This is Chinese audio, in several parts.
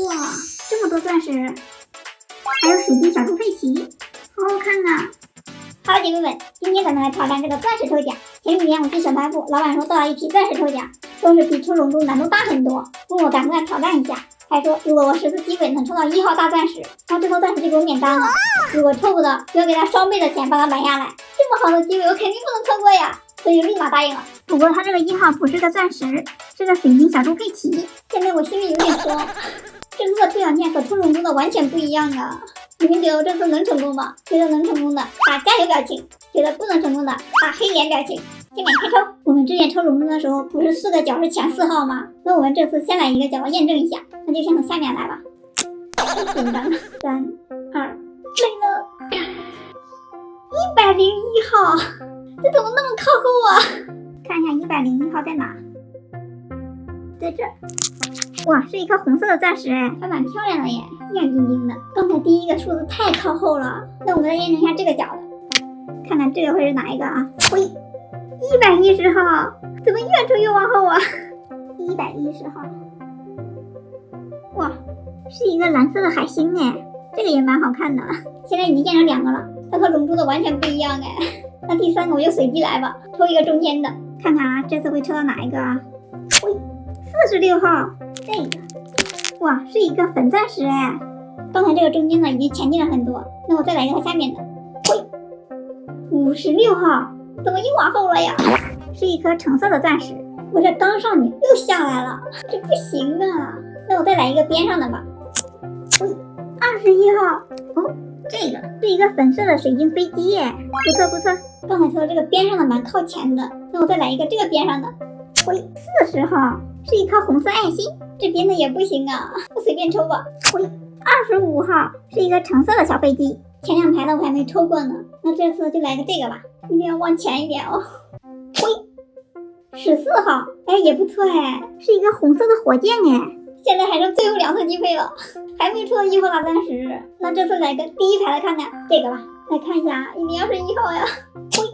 哇，这么多钻石，还有水晶小猪佩奇，好好看呐！好了，姐妹们，今天咱们来挑战这个钻石抽奖。前几天我去小卖部，老板说到了一批钻石抽奖，说是比抽龙珠难度大很多，问我敢不敢挑战一下。还说如果我10次机会能抽到1号大钻石，那这套钻石就给我免单了。如果抽不到，就要给他双倍的钱帮他买下来。这么好的机会，我肯定不能错过呀！所以立马答应了。不过他这个1号不是个钻石，是个水晶小猪佩奇。现在我心里有点慌，这次的抽奖券和抽龙珠的完全不一样啊！你们觉得我这次能成功吗？觉得能成功的打加油表情，觉得不能成功的打黑脸表情。下面开抽。我们之前抽龙珠的时候，不是4个角是前4号吗？那我们这次先来一个角验证一下，那就先从下面来吧。紧张，3、2，来了，101号，这怎么那么靠后啊？看一下101号在哪？在这儿。哇，是一颗红色的钻石哎，还蛮漂亮的耶，亮晶晶的。刚才第一个数字太靠后了，那我们再验证一下这个角的，看看这个会是哪一个啊？喂，110号，怎么越抽越往后啊？110号，哇，是一个蓝色的海星哎，这个也蛮好看的。现在已经验证2个了，它和龙珠的完全不一样哎。那第3个我就随机来吧，抽一个中间的，看看啊，这次会抽到哪一个啊？喂，46号，这个，哇，是一个粉钻石哎。刚才这个中间的已经前进了很多，那我再来一个它下面的，喂，56号，怎么又往后了呀？是一颗橙色的钻石，我这刚上去又下来了，这不行啊！那我再来一个边上的吧，喂，21号，哦，这个是一个粉色的水晶飞机耶，不错不错。刚才抽的这个边上的蛮靠前的，那我再来一个这个边上的，喂，40号，是一颗红色爱心，这边的也不行啊，我随便抽吧。喂，25号，是一个橙色的小飞机，前2排的我还没抽过呢，那这次就来个这个吧，一定要往前一点哦。喂，14号，哎也不错哎，是一个红色的火箭哎。现在还剩最后2次机会了，还没抽到1号大钻石，那这次来个第一排的看看这个吧，来看一下，一定要是1号呀。喂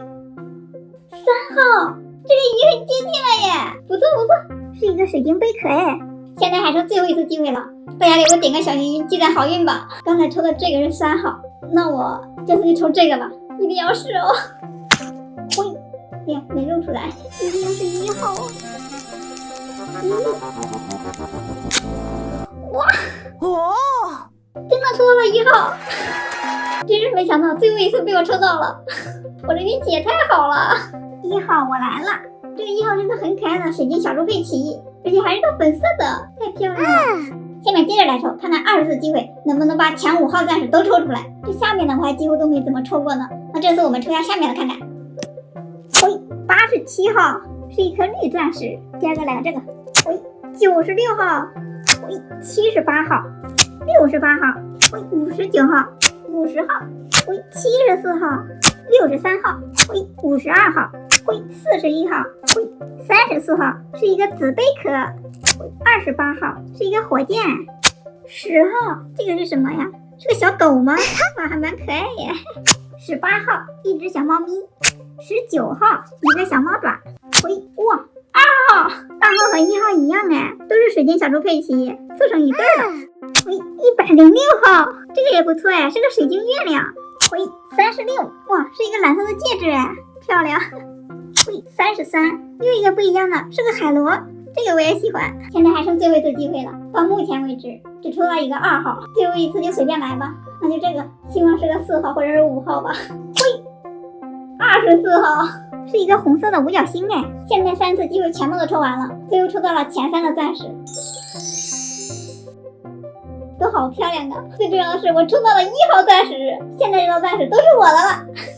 ，3号，这个已经很接近了耶，不错不错，是一个水晶贝壳哎。现在还剩最后1次机会了，大家给我点个小心心，积攒好运吧。刚才抽的这个是3号，那我这次就抽这个吧，一定要是哦。喂，哎呀，没露出来，一定要是1号。哇哦，真的抽到了1号，真是没想到最后一次被我抽到了，我这运气也太好了。1号我来了，这个1号真的很可爱的水晶小猪佩奇，而且还是个粉色的，太漂亮了。下面接着来抽，看看20次机会能不能把前5号钻石都抽出来。这下面的我还几乎都没怎么抽过呢，那这次我们抽一下下面的看看。喂，87号，是一颗绿钻石。第2个来个这个，喂，96号，喂，78号，68号，喂，59号，50号，喂，74号，63号，喂，52号，喂，41号，喂，34号，是一个紫贝壳。喂，28号，是一个火箭。10号，这个是什么呀？是个小狗吗？哇，还蛮可爱耶。18号，一只小猫咪。19号，一个小猫爪。喂，哇，2号，大号和1号一样哎，都是水晶小猪佩奇，凑成一对了。喂，106号，这个也不错哎，是个水晶月亮。喂，36，哇，是一个蓝色的戒指哎，漂亮。喂，33，又一个不一样的，是个海螺，这个我也喜欢。现在还剩最后1次机会了，到目前为止只抽到一个2号，最后1次就随便来吧，那就这个，希望是个4号或者是5号吧。喂，24号，是一个红色的五角星哎。现在3次机会全部都抽完了，最后抽到了前3个钻石，都好漂亮的。最重要的是我抽到了1号钻石，现在这套钻石都是我的了。